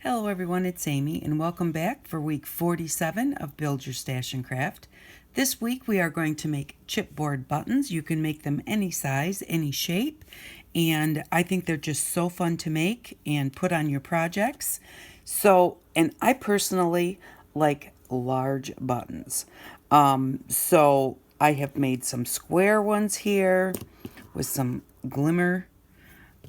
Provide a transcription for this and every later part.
Hello everyone, it's Amy and welcome back for week 47 of Build Your Stash and Craft. This week we are going to make chipboard buttons. You can make them any size, any shape, and I think they're just so fun to make and put on your projects. And I personally like large buttons. So I have made some square ones here with some glimmer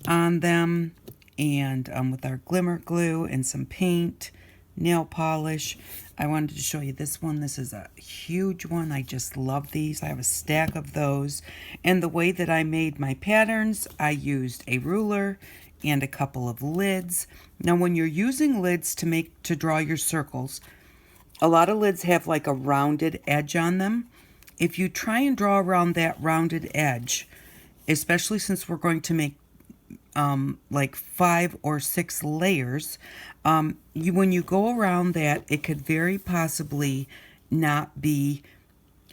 on them, and with our glimmer glue and some paint, nail polish. I wanted to show you this one. This is a huge one. I just love these. I have a stack of those. And the way that I made my patterns, I used a ruler and a couple of lids. Now when you're using lids to draw your circles, a lot of lids have like a rounded edge on them. If you try and draw around that rounded edge, especially since we're going to make like 5 or 6 layers, when you go around that, it could very possibly not be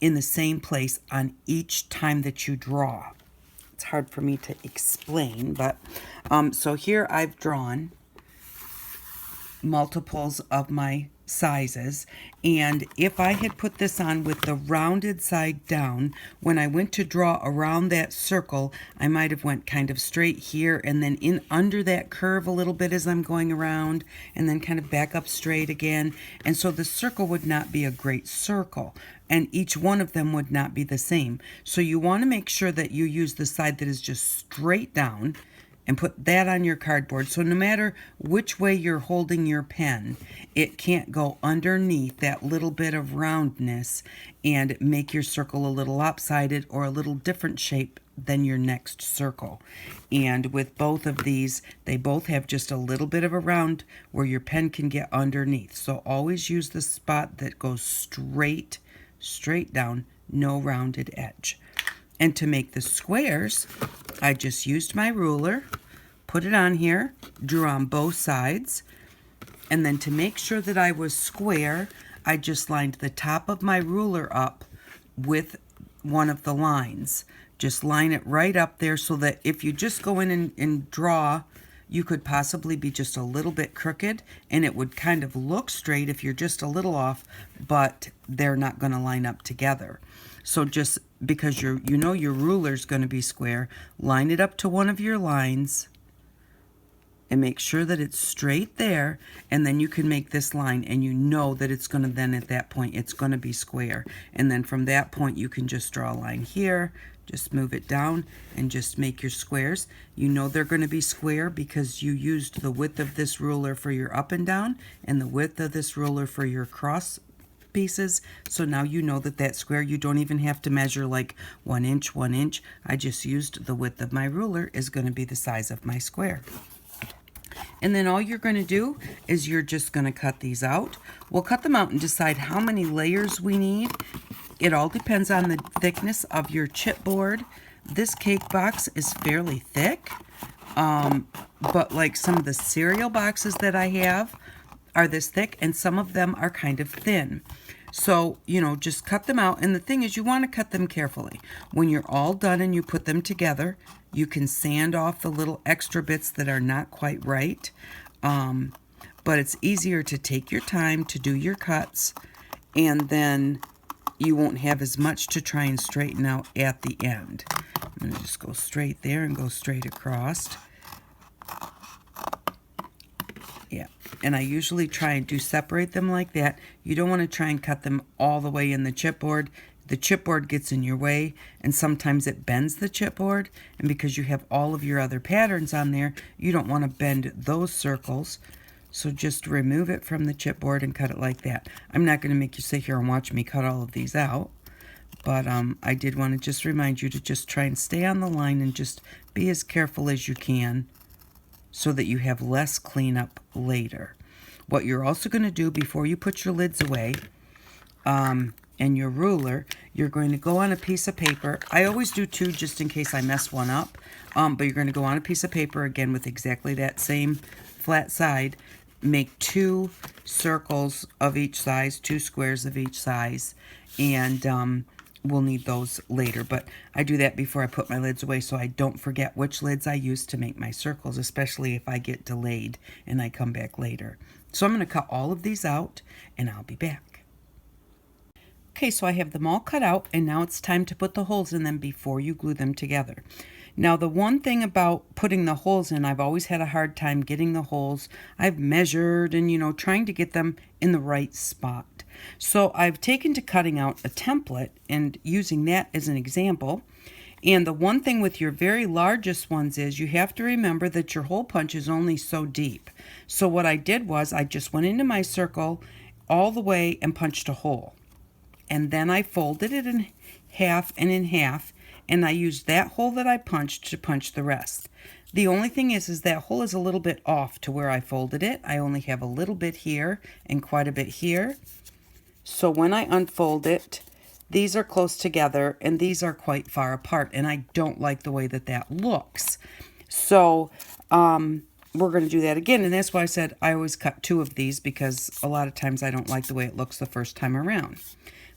in the same place on each time that you draw. It's hard for me to explain, but so here I've drawn multiples of my sizes, and if I had put this on with the rounded side down, when I went to draw around that circle, I might have went kind of straight here and then in under that curve a little bit as I'm going around, and then kind of back up straight again, and so the circle would not be a great circle, and each one of them would not be the same. So you want to make sure that you use the side that is just straight down and put that on your cardboard. So no matter which way you're holding your pen, it can't go underneath that little bit of roundness and make your circle a little lopsided or a little different shape than your next circle. And with both of these, they both have just a little bit of a round where your pen can get underneath. So always use the spot that goes straight down, no rounded edge. And to make the squares, I just used my ruler, put it on here, drew on both sides, and then to make sure that I was square, I just lined the top of my ruler up with one of the lines. Just line it right up there so that if you just go in and draw, you could possibly be just a little bit crooked, and it would kind of look straight if you're just a little off, but they're not going to line up together. So just because you know your ruler's going to be square, line it up to one of your lines and make sure that it's straight there, and then you can make this line and you know that it's going to then at that point it's going to be square, and then from that point you can just draw a line here, just move it down and just make your squares. You know they're going to be square because you used the width of this ruler for your up and down and the width of this ruler for your cross pieces. So now you know that square, you don't even have to measure like 1 inch, 1 inch. I just used the width of my ruler is going to be the size of my square. And then all you're going to do is you're just going to cut these out. We'll cut them out and decide how many layers we need. It all depends on the thickness of your chipboard. This cake box is fairly thick, but like some of the cereal boxes that I have are this thick, and some of them are kind of thin. So, just cut them out. And the thing is, you want to cut them carefully. When you're all done and you put them together, you can sand off the little extra bits that are not quite right. But it's easier to take your time to do your cuts, and then you won't have as much to try and straighten out at the end. I'm going to just go straight there and go straight across. Yeah, and I usually try and separate them like that. You don't want to try and cut them all the way in the chipboard. The chipboard gets in your way, and sometimes it bends the chipboard, and because you have all of your other patterns on there, you don't want to bend those circles. So just remove it from the chipboard and cut it like that. I'm not going to make you sit here and watch me cut all of these out, but I did want to just remind you to just try and stay on the line and just be as careful as you can, so that you have less cleanup later. What you're also going to do before you put your lids away and your ruler, you're going to go on a piece of paper. I always do 2 just in case I mess one up, but you're going to go on a piece of paper again with exactly that same flat side. Make 2 circles of each size, 2 squares of each size, and we'll need those later, but I do that before I put my lids away so I don't forget which lids I use to make my circles, especially if I get delayed and I come back later. So I'm going to cut all of these out and I'll be back. Okay, so I have them all cut out and now it's time to put the holes in them before you glue them together. Now the one thing about putting the holes in, I've always had a hard time getting the holes. I've measured and, you know, trying to get them in the right spot. So I've taken to cutting out a template and using that as an example. And the one thing with your very largest ones is you have to remember that your hole punch is only so deep. So what I did was I just went into my circle all the way and punched a hole. And then I folded it in half and in half, and I used that hole that I punched to punch the rest. The only thing is that hole is a little bit off to where I folded it. I only have a little bit here and quite a bit here. So when I unfold it, these are close together and these are quite far apart, and I don't like the way that that looks. So we're going to do that again, and that's why I said I always cut 2 of these, because a lot of times I don't like the way it looks the first time around.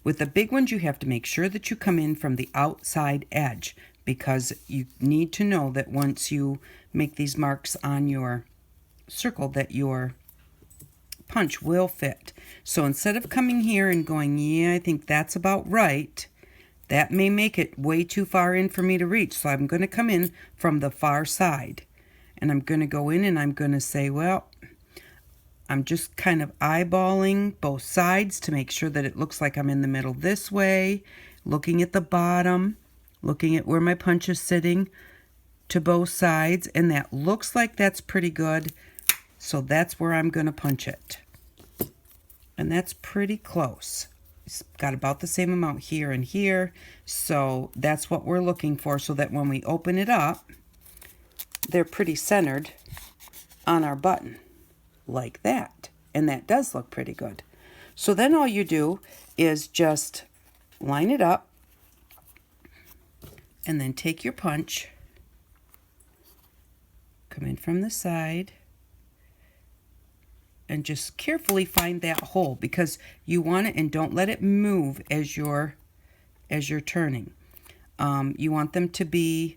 With the big ones, you have to make sure that you come in from the outside edge, because you need to know that once you make these marks on your circle that your punch will fit. So instead of coming here and going, yeah, I think that's about right, that may make it way too far in for me to reach. So I'm going to come in from the far side, and I'm going to go in and I'm going to say, well, I'm just kind of eyeballing both sides to make sure that it looks like I'm in the middle this way, looking at the bottom, looking at where my punch is sitting to both sides, and that looks like that's pretty good. So that's where I'm going to punch it. And that's pretty close. It's got about the same amount here and here. So that's what we're looking for, so that when we open it up, they're pretty centered on our button. Like that. And that does look pretty good. So then all you do is just line it up and then take your punch, come in from the side, and just carefully find that hole, because you want it, and don't let it move as you're turning. You want them to be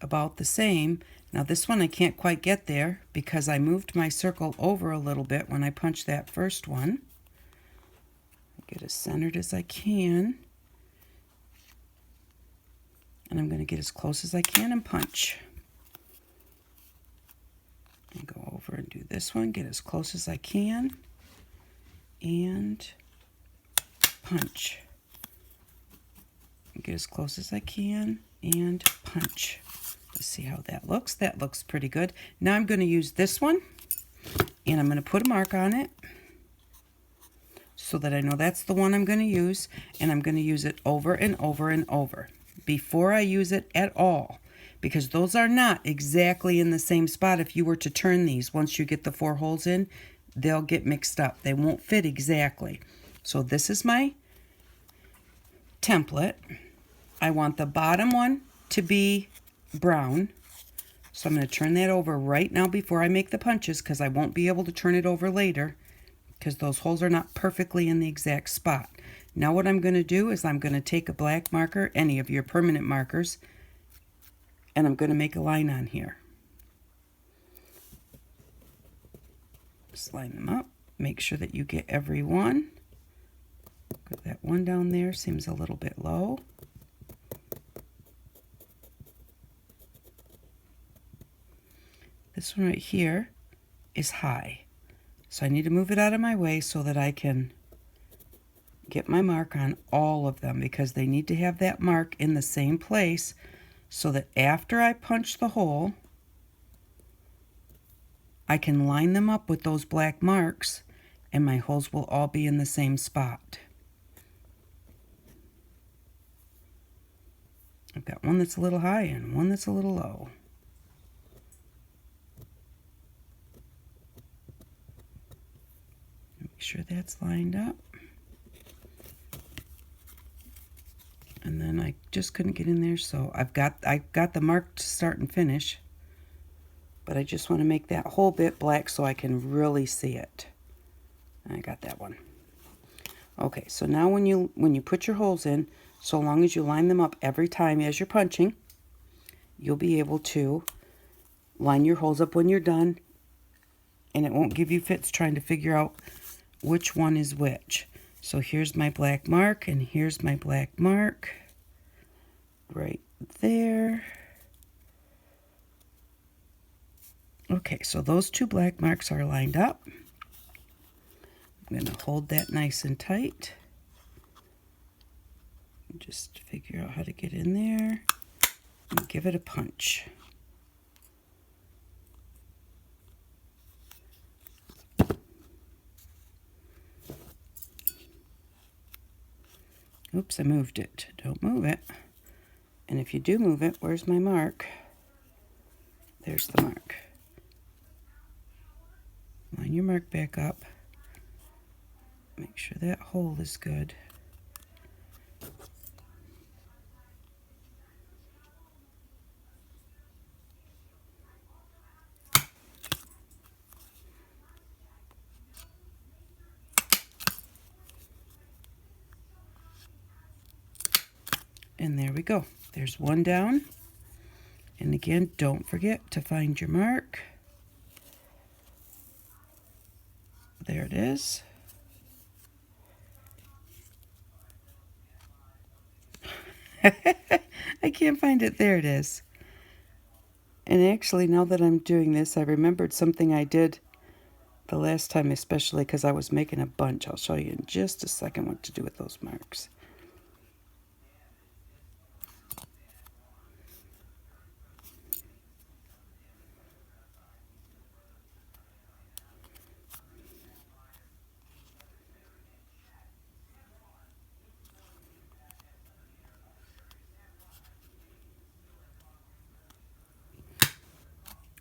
about the same. Now this one I can't quite get there because I moved my circle over a little bit when I punched that first one. Get as centered as I can. And I'm going to get as close as I can and punch. And go over and do this one, get as close as I can, and punch. And get as close as I can and punch. Let's see how that looks. That looks pretty good. Now I'm going to use this one, and I'm going to put a mark on it so that I know that's the one I'm going to use, and I'm going to use it over and over and over before I use it at all, because those are not exactly in the same spot. If you were to turn these, once you get the 4 holes in, they'll get mixed up. They won't fit exactly. So this is my template. I want the bottom one to be brown, so I'm going to turn that over right now before I make the punches, because I won't be able to turn it over later because those holes are not perfectly in the exact spot. Now what I'm going to do is I'm going to take a black marker, any of your permanent markers, and I'm going to make a line on here. Just line them up. Make sure that you get every one. Put that one down there, seems a little bit low. This one right here is high. So I need to move it out of my way so that I can get my mark on all of them, because they need to have that mark in the same place so that after I punch the hole, I can line them up with those black marks and my holes will all be in the same spot. I've got one that's a little high and one that's a little low. Make sure that's lined up. And then I just couldn't get in there, so I got the mark to start and finish, but I just want to make that whole bit black so I can really see it. I got that one. Okay, so now when you put your holes in, So long as you line them up every time as you're punching, you'll be able to line your holes up when you're done, and it won't give you fits trying to figure out which one is which. So here's my black mark, and here's my black mark right there. Okay, so those two black marks are lined up. I'm going to hold that nice and tight. Just figure out how to get in there and give it a punch. Oops, I moved it. Don't move it. And if you do move it, where's my mark? There's the mark. Line your mark back up. Make sure that hole is good. And there we go. There's one down. And again, don't forget to find your mark. There it is. I can't find it. There it is. And actually, now that I'm doing this, I remembered something I did the last time, especially because I was making a bunch. I'll show you in just a second what to do with those marks.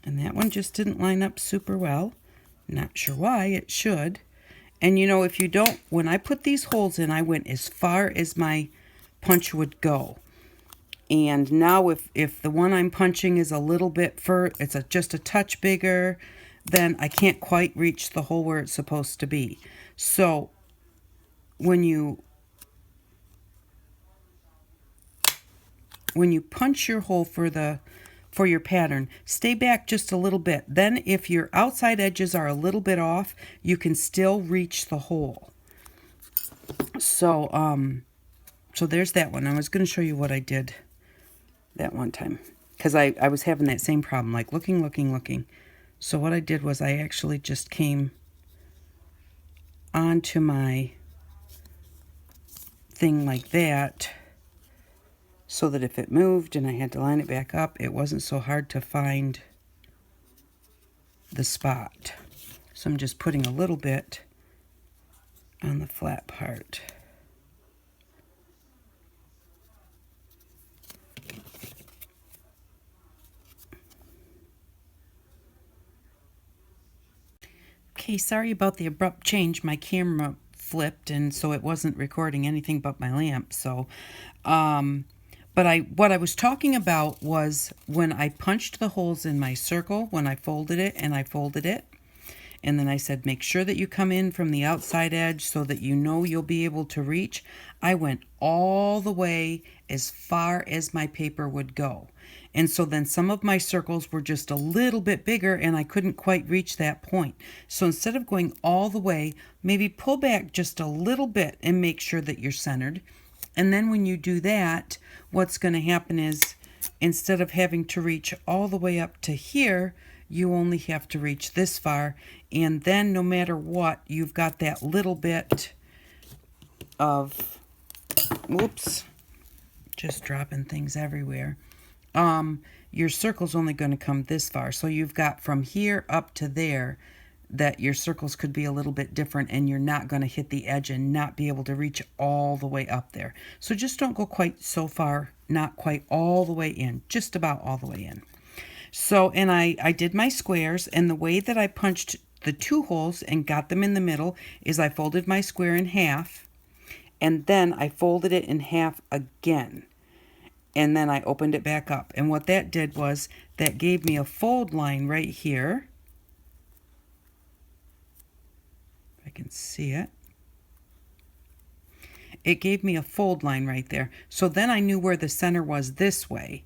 And that one just didn't line up super well. Not sure why. It should. And you know, if you don't, when I put these holes in, I went as far as my punch would go. And now if the one I'm punching is a little bit it's just a touch bigger, then I can't quite reach the hole where it's supposed to be. So when you punch your hole for your pattern, stay back just a little bit. Then if your outside edges are a little bit off, you can still reach the hole. So so there's that one. I was going to show you what I did that one time, because I was having that same problem, like looking. So what I did was I actually just came onto my thing like that, so that if it moved and I had to line it back up, it wasn't so hard to find the spot. So I'm just putting a little bit on the flat part. Okay, sorry about the abrupt change. My camera flipped, and so it wasn't recording anything but my lamp. So, but what I was talking about was when I punched the holes in my circle, when I folded it, and then I said, make sure that you come in from the outside edge so that you know you'll be able to reach. I went all the way as far as my paper would go. And so then some of my circles were just a little bit bigger and I couldn't quite reach that point. So instead of going all the way, maybe pull back just a little bit and make sure that you're centered. And then when you do that, what's going to happen is instead of having to reach all the way up to here, you only have to reach this far. And then no matter what, you've got that little bit of, whoops, just dropping things everywhere. Your circle's only going to come this far. So you've got from here up to there that your circles could be a little bit different and you're not going to hit the edge and not be able to reach all the way up there. So just don't go quite so far, not quite all the way in, just about all the way in. So, and I did my squares, and the way that I punched the two holes and got them in the middle is I folded my square in half, and then I folded it in half again. And then I opened it back up. And what that did was that gave me a fold line right here. If I can see it. it gave me a fold line right there. So then I knew where the center was this way.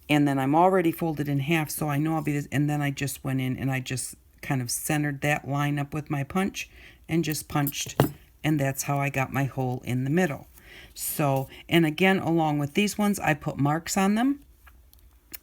And then I'm already folded in half, so I know I'll be this. And then I just went in and I just kind of centered that line up with my punch and just punched. And that's how I got my hole in the middle. So, and again, along with these ones, I put marks on them.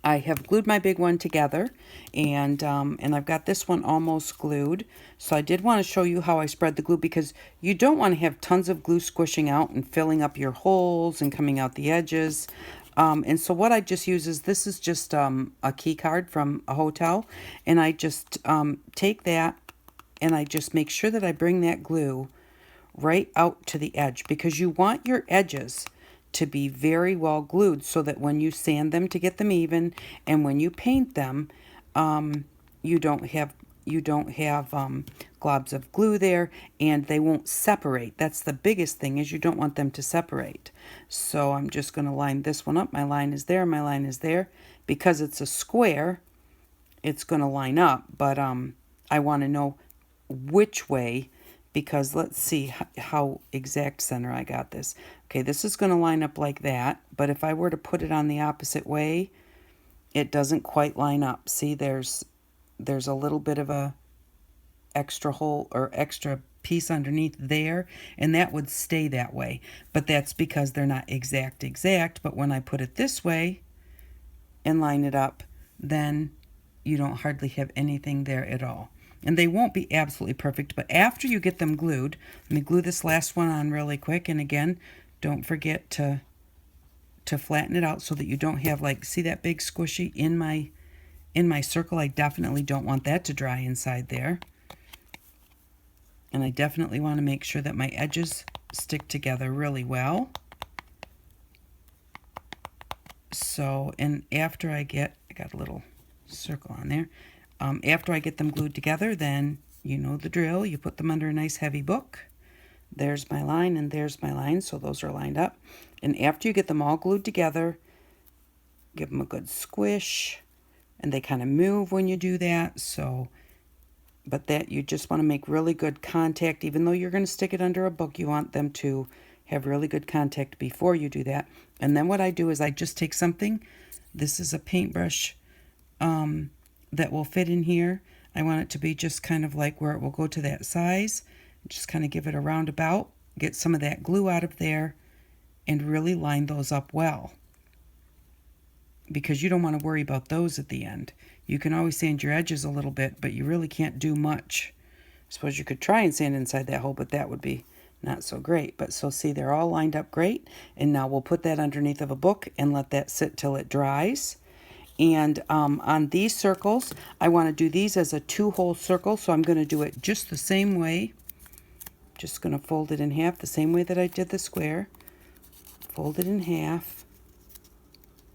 I have glued my big one together, and I've got this one almost glued. So I did want to show you how I spread the glue, because you don't want to have tons of glue squishing out and filling up your holes and coming out the edges. And so what I just use is, this is just a key card from a hotel, and I just take that and I just make sure that I bring that glue right out to the edge, because you want your edges to be very well glued so that when you sand them to get them even, and when you paint them, you don't have globs of glue there, and they won't separate. That's the biggest thing, is you don't want them to separate. So I'm just going to line this one up. My line is there, my line is there. Because it's a square, it's going to line up, but I want to know which way, because let's see how exact center I got this. Okay, this is going to line up like that, but if I were to put it on the opposite way, it doesn't quite line up. See, there's a little bit of a extra hole or extra piece underneath there, and that would stay that way. But that's because they're not exact, but when I put it this way and line it up, then you don't hardly have anything there at all. And they won't be absolutely perfect, but after you get them glued, let me glue this last one on really quick. And again, don't forget to flatten it out so that you don't have, like, see that big squishy in my circle? I definitely don't want that to dry inside there. And I definitely want to make sure that my edges stick together really well. So, and after I got a little circle on there. After I get them glued together, then you know the drill. You put them under a nice heavy book. There's my line and there's my line, so those are lined up. And after you get them all glued together, give them a good squish, and they kind of move when you do that. So, but that you just want to make really good contact. Even though you're going to stick it under a book, you want them to have really good contact before you do that. And then what I do is I just take something. This is a paintbrush that will fit in here. I want it to be just kind of like where it will go to that size. Just kind of give it a roundabout, get some of that glue out of there, and really line those up well, because you don't want to worry about those at the end. You can always sand your edges a little bit, but you really can't do much. I suppose you could try and sand inside that hole, but that would be not so great. But so see, they're all lined up great. And now we'll put that underneath of a book and let that sit till it dries. And on these circles, I want to do these as a 2-hole circle, so I'm going to do it just the same way. Just going to fold it in half the same way that I did the square. Fold it in half,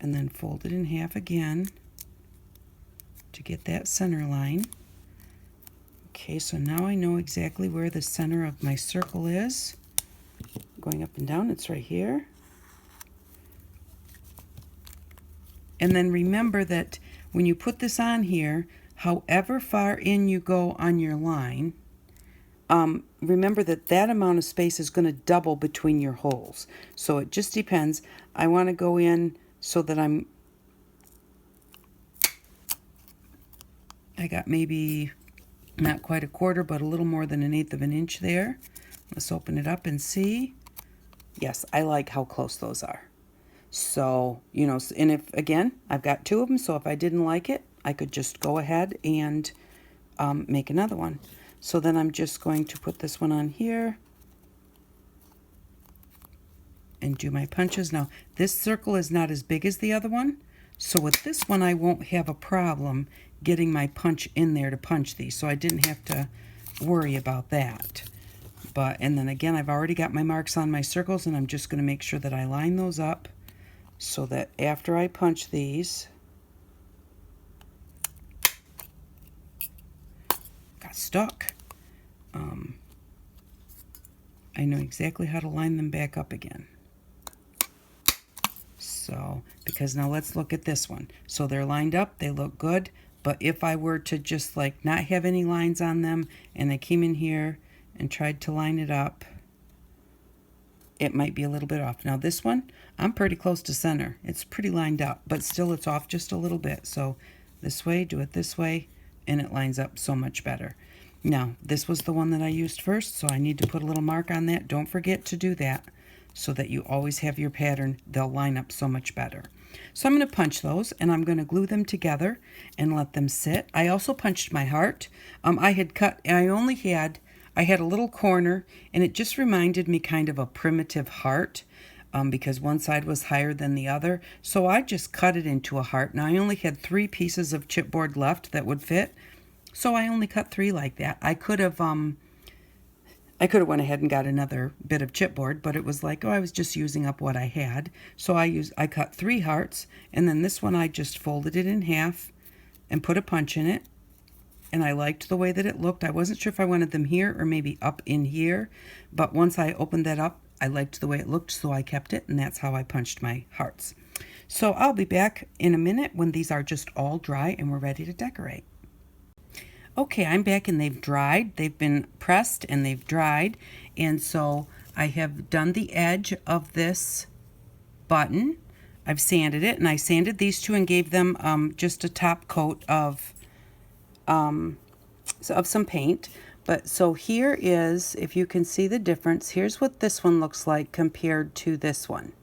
and then fold it in half again to get that center line. Okay, so now I know exactly where the center of my circle is. Going up and down, it's right here. And then remember that when you put this on here, however far in you go on your line, remember that that amount of space is going to double between your holes. So it just depends. I want to go in so that I got maybe not quite a quarter, but a little more than 1/8 of an inch there. Let's open it up and see. Yes, I like how close those are. So, you know, and if, again, I've got 2 of them, so if I didn't like it, I could just go ahead and make another one. So then I'm just going to put this one on here and do my punches. Now, this circle is not as big as the other one, so with this one, I won't have a problem getting my punch in there to punch these, so I didn't have to worry about that. But, and then again, I've already got my marks on my circles, and I'm just going to make sure that I line those up so that after I punch these, got stuck. I know exactly how to line them back up again. So, because now let's look at this one. So they're lined up, they look good, but if I were to just like not have any lines on them, and I came in here and tried to line it up, it might be a little bit off. Now this one, I'm pretty close to center. It's pretty lined up, but still it's off just a little bit. So this way, do it this way, and it lines up so much better. Now, this was the one that I used first, so I need to put a little mark on that. Don't forget to do that so that you always have your pattern. They'll line up so much better. So I'm going to punch those, and I'm going to glue them together and let them sit. I also punched my heart. I had a little corner, and it just reminded me kind of a primitive heart. Because one side was higher than the other. So I just cut it into a heart. Now I only had 3 pieces of chipboard left that would fit. So I only cut 3 like that. I could have went ahead and got another bit of chipboard, but it was like, oh, I was just using up what I had. So I cut 3 hearts, and then this one I just folded it in half and put a punch in it. And I liked the way that it looked. I wasn't sure if I wanted them here or maybe up in here, but once I opened that up, I liked the way it looked, so I kept it, and that's how I punched my hearts. So I'll be back in a minute when these are just all dry and we're ready to decorate. Okay, I'm back and they've dried. They've been pressed and they've dried. And so I have done the edge of this button. I've sanded it, and I sanded these 2 and gave them just a top coat of some paint. But so here is, if you can see the difference, here's what this one looks like compared to this one.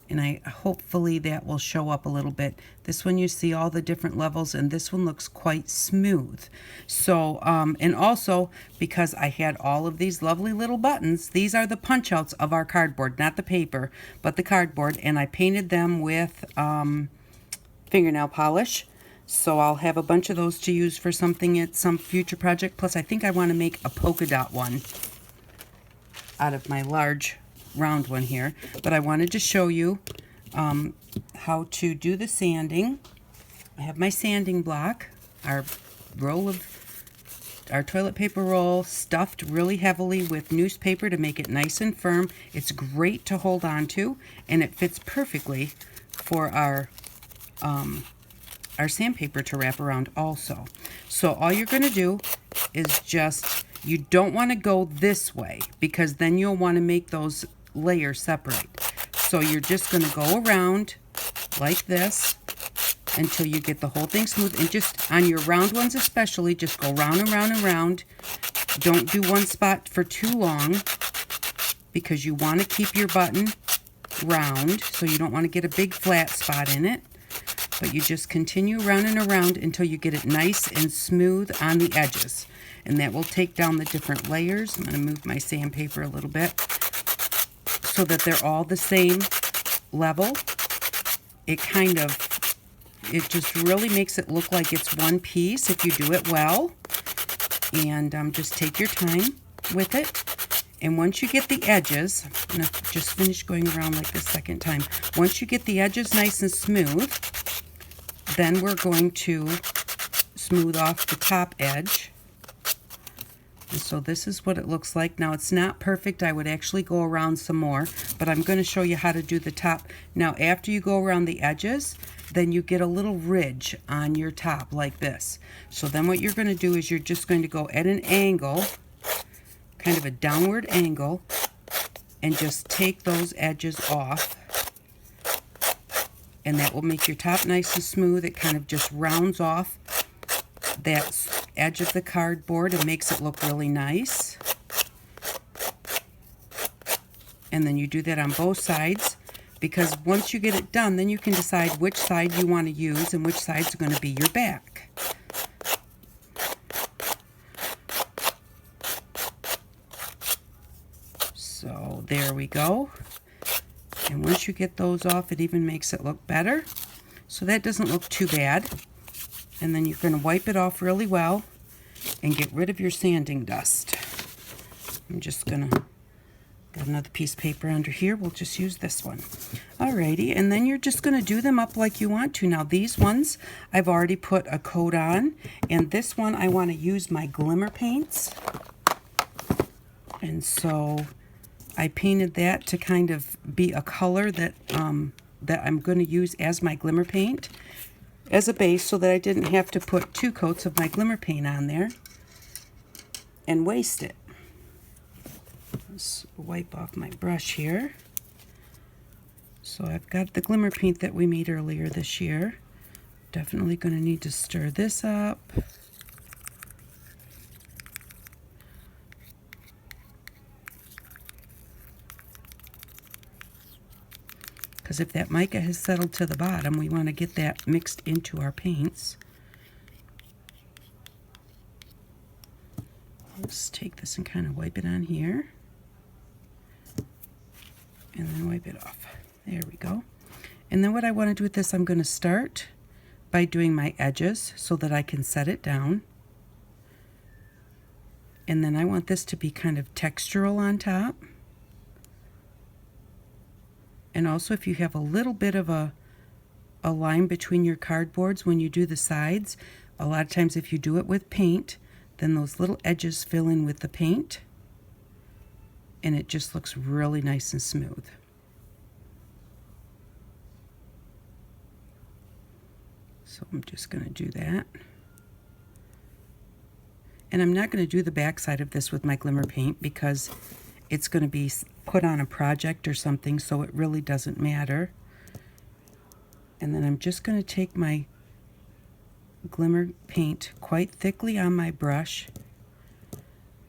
And hopefully that will show up a little bit. This one you see all the different levels, and this one looks quite smooth. So, and also because I had all of these lovely little buttons, these are the punch outs of our cardboard, not the paper, but the cardboard, and I painted them with fingernail polish. So I'll have a bunch of those to use for something at some future project. Plus, I think I want to make a polka dot one out of my large round one here. But I wanted to show you how to do the sanding. I have my sanding block, our toilet paper roll stuffed really heavily with newspaper to make it nice and firm. It's great to hold on to, and it fits perfectly for our sandpaper to wrap around also. So all you're going to do is you don't want to go this way, because then you'll want to make those layers separate. So you're just going to go around like this until you get the whole thing smooth, and just on your round ones especially, just go round and round and round. Don't do one spot for too long, because you want to keep your button round, so you don't want to get a big flat spot in it. But you just continue round and around until you get it nice and smooth on the edges. And that will take down the different layers. I'm going to move my sandpaper a little bit so that they're all the same level. It just really makes it look like it's one piece if you do it well. And just take your time with it. And once you get the edges, I'm going to just finish going around like the second time. Once you get the edges nice and smooth, then we're going to smooth off the top edge. And so this is what it looks like. Now it's not perfect. I would actually go around some more, but I'm going to show you how to do the top. Now after you go around the edges, then you get a little ridge on your top like this. So then what you're going to do is you're just going to go at an angle, kind of a downward angle, and just take those edges off. And that will make your top nice and smooth. It kind of just rounds off that edge of the cardboard and makes it look really nice. And then you do that on both sides, because once you get it done, then you can decide which side you want to use and which side's going to be your back. So there we go. And once you get those off, it even makes it look better. So that doesn't look too bad. And then you're going to wipe it off really well and get rid of your sanding dust. I'm just going to got another piece of paper under here. We'll just use this one. Alrighty, and then you're just going to do them up like you want to. Now these ones I've already put a coat on, and this one I want to use my glimmer paints. And so I painted that to kind of be a color that that I'm going to use as my glimmer paint as a base, so that I didn't have to put 2 coats of my glimmer paint on there and waste it. Just wipe off my brush here. So I've got the glimmer paint that we made earlier this year. Definitely going to need to stir this up. Because if that mica has settled to the bottom, we want to get that mixed into our paints. Let's take this and kind of wipe it on here. And then wipe it off. There we go. And then what I want to do with this, I'm going to start by doing my edges so that I can set it down. And then I want this to be kind of textural on top. And also if you have a little bit of a line between your cardboards when you do the sides, a lot of times if you do it with paint, then those little edges fill in with the paint. And it just looks really nice and smooth. So I'm just going to do that. And I'm not going to do the back side of this with my glimmer paint because it's going to be put on a project or something, so it really doesn't matter. And then I'm just going to take my glimmer paint quite thickly on my brush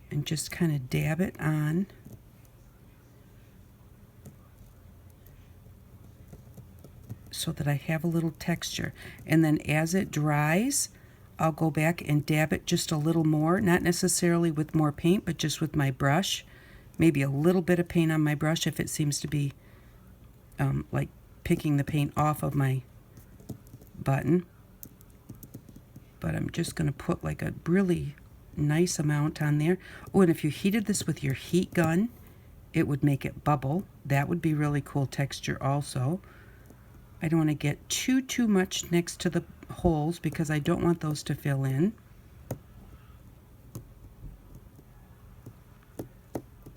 and just kind of dab it on. So that I have a little texture. And then as it dries, I'll go back and dab it just a little more, not necessarily with more paint, but just with my brush. Maybe a little bit of paint on my brush if it seems to be like picking the paint off of my button. But I'm just going to put like a really nice amount on there. Oh, and if you heated this with your heat gun, it would make it bubble. That would be really cool texture also. I don't want to get too much next to the holes because I don't want those to fill in.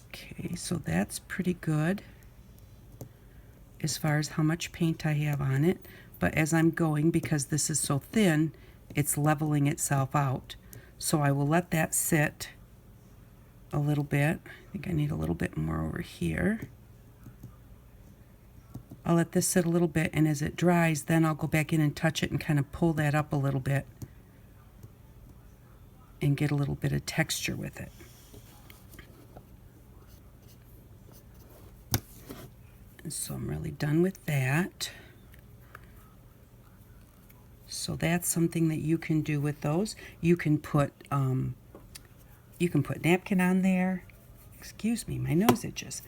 Okay, so that's pretty good as far as how much paint I have on it. But as I'm going, because this is so thin, it's leveling itself out. So I will let that sit a little bit. I think I need a little bit more over here. I'll let this sit a little bit, and as it dries, then I'll go back in and touch it and kind of pull that up a little bit and get a little bit of texture with it. And so I'm really done with that. So that's something that you can do with those. You can put napkin on there. Excuse me, my nose itches.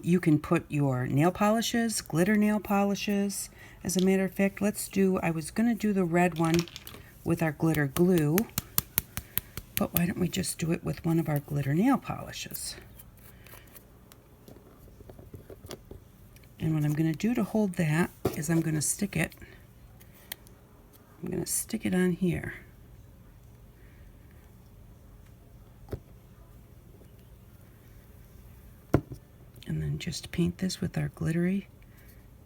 You can put your nail polishes, glitter nail polishes. As a matter of fact, I was going to do the red one with our glitter glue, but why don't we just do it with one of our glitter nail polishes? And what I'm going to do to hold that is I'm going to stick it on here. And then just paint this with our glittery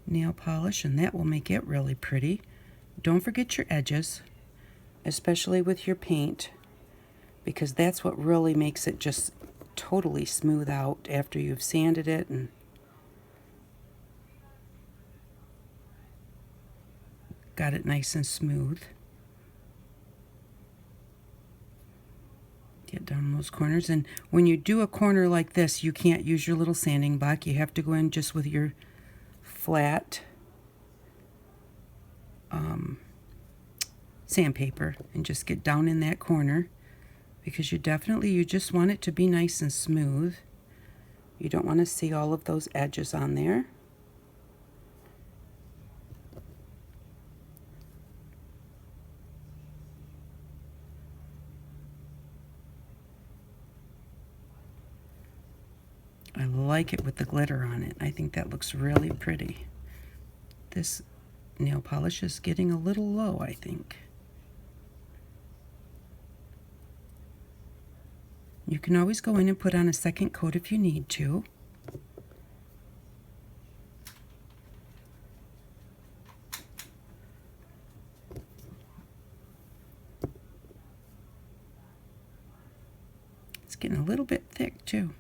nail polish, and that will make it really pretty. Don't forget your edges, especially with your paint, because that's what really makes it just totally smooth out after you've sanded it and got it nice and smooth. Get down those corners, and when you do a corner like this, you can't use your little sanding block. You have to go in just with your flat sandpaper and just get down in that corner, because you just want it to be nice and smooth. You don't want to see all of those edges on there. I like it with the glitter on it. I think that looks really pretty. This nail polish is getting a little low, I think. You can always go in and put on a second coat if you need to. It's getting a little bit thick too.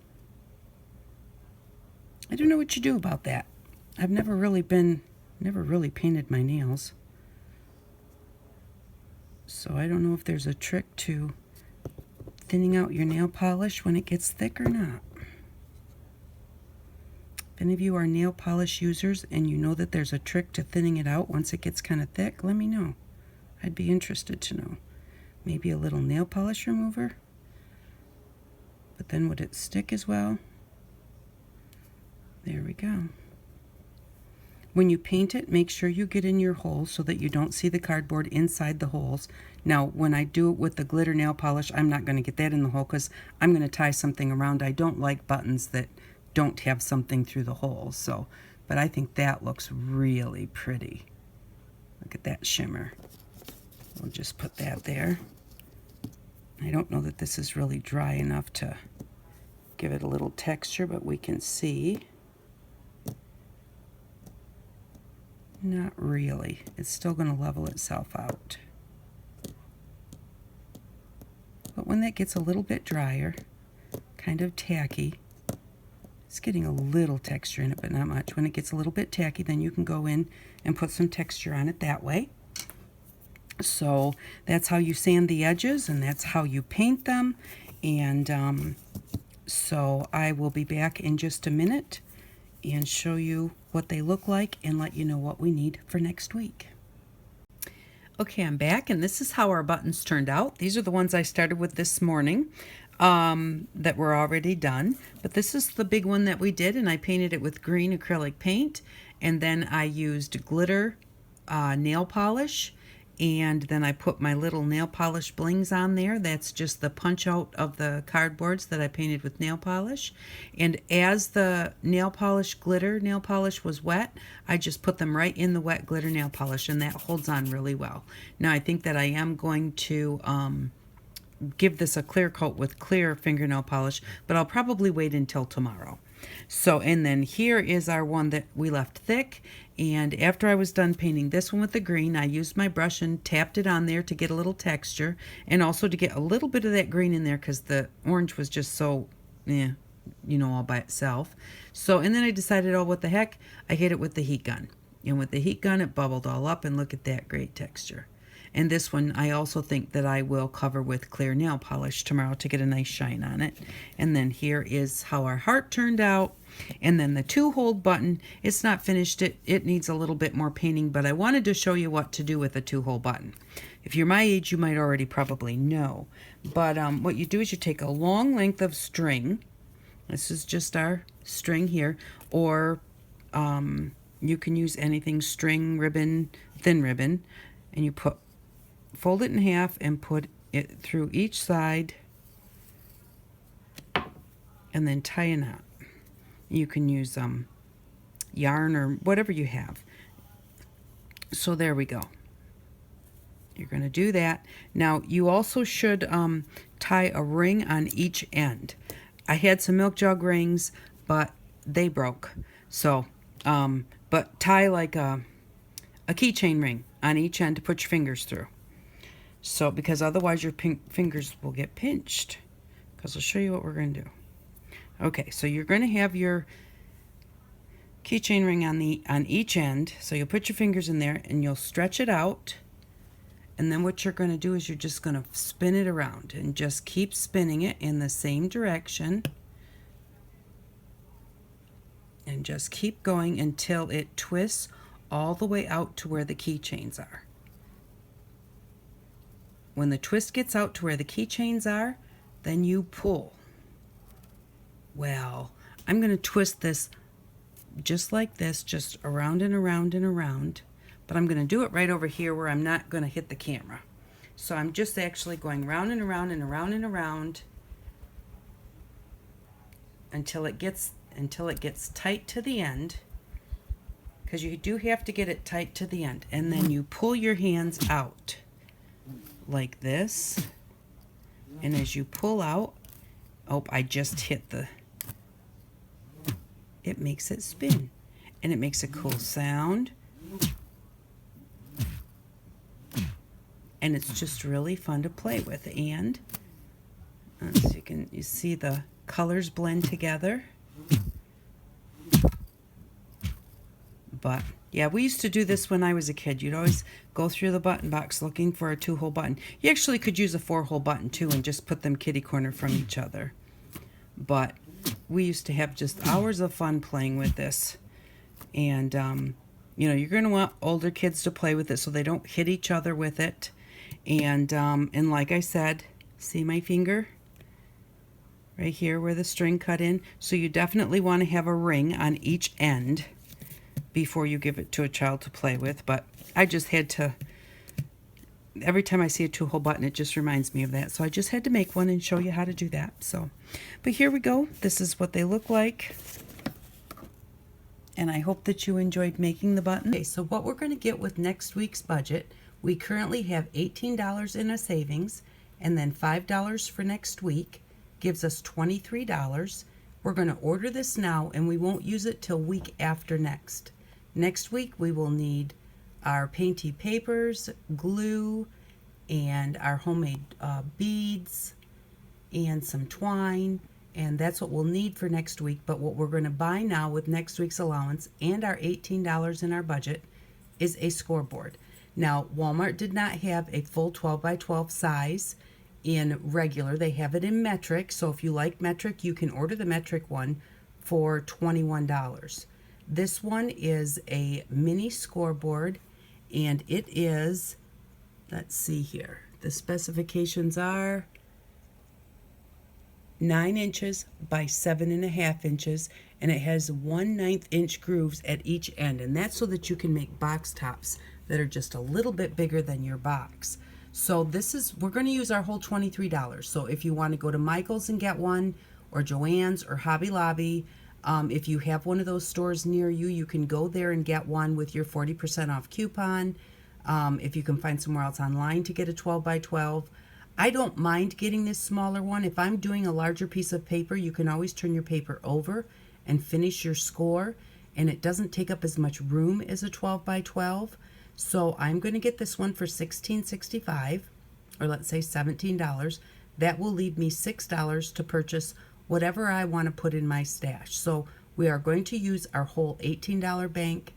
I don't know what you do about that. I've never really painted my nails. So I don't know if there's a trick to thinning out your nail polish when it gets thick or not. If any of you are nail polish users and you know that there's a trick to thinning it out once it gets kind of thick, let me know. I'd be interested to know. Maybe a little nail polish remover? But then would it stick as well? There we go. When you paint it, make sure you get in your holes so that you don't see the cardboard inside the holes. Now, when I do it with the glitter nail polish, I'm not going to get that in the hole because I'm going to tie something around. I don't like buttons that don't have something through the holes. So, but I think that looks really pretty. Look at that shimmer. We'll just put that there. I don't know that this is really dry enough to give it a little texture, but we can see. Not really. It's still going to level itself out. But when that gets a little bit drier, kind of tacky, it's getting a little texture in it, but not much. When it gets a little bit tacky, then you can go in and put some texture on it that way. So that's how you sand the edges, and that's how you paint them. And so I will be back in just a minute and show you what they look like and let you know what we need for next week. Okay, I'm back, and this is how our buttons turned out. These are the ones I started with this morning that were already done. But this is the big one that we did, and I painted it with green acrylic paint. And then I used glitter nail polish. And then I put my little nail polish blings on there. That's just the punch out of the cardboards that I painted with nail polish. And as the glitter nail polish was wet, I just put them right in the wet glitter nail polish, and that holds on really well. Now I think that I am going to give this a clear coat with clear fingernail polish, but I'll probably wait until tomorrow. So, and then here is our one that we left thick. And after I was done painting this one with the green, I used my brush and tapped it on there to get a little texture, and also to get a little bit of that green in there because the orange was just so, all by itself. So, and then I decided, oh, what the heck, I hit it with the heat gun. And with the heat gun, it bubbled all up, and look at that great texture. And this one, I also think that I will cover with clear nail polish tomorrow to get a nice shine on it. And then here is how our heart turned out. And then the 2-hole button, it's not finished. It needs a little bit more painting, but I wanted to show you what to do with a 2-hole button. If you're my age, you might already probably know. But what you do is you take a long length of string. This is just our string here. Or you can use anything, string, ribbon, thin ribbon. And you fold it in half and put it through each side. And then tie a knot. You can use yarn or whatever you have. So there we go. You're going to do that. Now you also should tie a ring on each end. I had some milk jug rings, but they broke. So, but tie like a keychain ring on each end to put your fingers through. So, because otherwise your fingers will get pinched. Because I'll show you what we're going to do. Okay, so you're going to have your keychain ring on each end. So you'll put your fingers in there and you'll stretch it out. And then what you're going to do is you're just going to spin it around and just keep spinning it in the same direction. And just keep going until it twists all the way out to where the keychains are. When the twist gets out to where the keychains are, then you pull. Well, I'm going to twist this just like this, just around and around and around. But I'm going to do it right over here where I'm not going to hit the camera. So I'm just actually going round and around and around and around until it gets tight to the end. Because you do have to get it tight to the end. And then you pull your hands out like this. And as you pull out, oh, I just hit it makes it spin. And it makes a cool sound. And it's just really fun to play with. And so you see the colors blend together. But yeah, we used to do this when I was a kid. You'd always go through the button box looking for a 2-hole button. You actually could use a 4-hole button too and just put them kitty corner from each other. But we used to have just hours of fun playing with this. And, you know, you're going to want older kids to play with it so they don't hit each other with it. And like I said, see my finger? Right here where the string cut in. So you definitely want to have a ring on each end before you give it to a child to play with. But I just had to, every time I see a 2-hole button, it just reminds me of that. So I just had to make one and show you how to do that. So, but here we go. This is what they look like. And I hope that you enjoyed making the button. Okay, so what we're going to get with next week's budget, we currently have $18 in a savings, and then $5 for next week gives us $23. We're going to order this now, and we won't use it till week after next. Next week we will need our painty papers, glue, and our homemade beads, and some twine, and that's what we'll need for next week. But what we're going to buy now with next week's allowance and our $18 in our budget is a scoreboard. Now, Walmart did not have a full 12 by 12 size in regular. They have it in metric, so if you like metric, you can order the metric one for $21. This one is a mini scoreboard, and it is, let's see here, the specifications are 9 inches by 7.5 inches, and it has 1/9 inch grooves at each end, and that's so that you can make box tops that are just a little bit bigger than your box. So this is, we're going to use our whole $23. So if you want to go to Michael's and get one, or Joann's or Hobby Lobby, if you have one of those stores near you, you can go there and get one with your 40% off coupon. If you can find somewhere else online to get a 12 by 12. I don't mind getting this smaller one. If I'm doing a larger piece of paper, you can always turn your paper over and finish your score, and it doesn't take up as much room as a 12 by 12. So I'm going to get this one for $16.65, or let's say $17. That will leave me $6 to purchase whatever I want to put in my stash. So we are going to use our whole $18 bank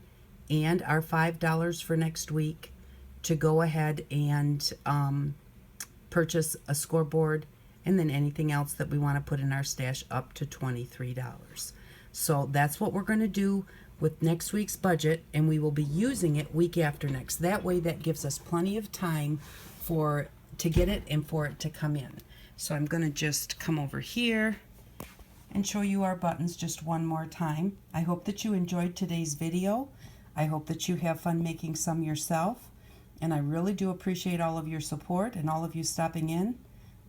and our $5 for next week to go ahead and purchase a scoreboard, and then anything else that we want to put in our stash up to $23. So that's what we're going to do with next week's budget, and we will be using it week after next. That way that gives us plenty of time to get it and for it to come in. So I'm going to just come over here and show you our buttons just one more time. I hope that you enjoyed today's video. I hope that you have fun making some yourself, and I really do appreciate all of your support and all of you stopping in.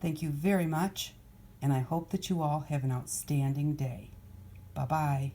Thank you very much, and I hope that you all have an outstanding day. Bye-bye.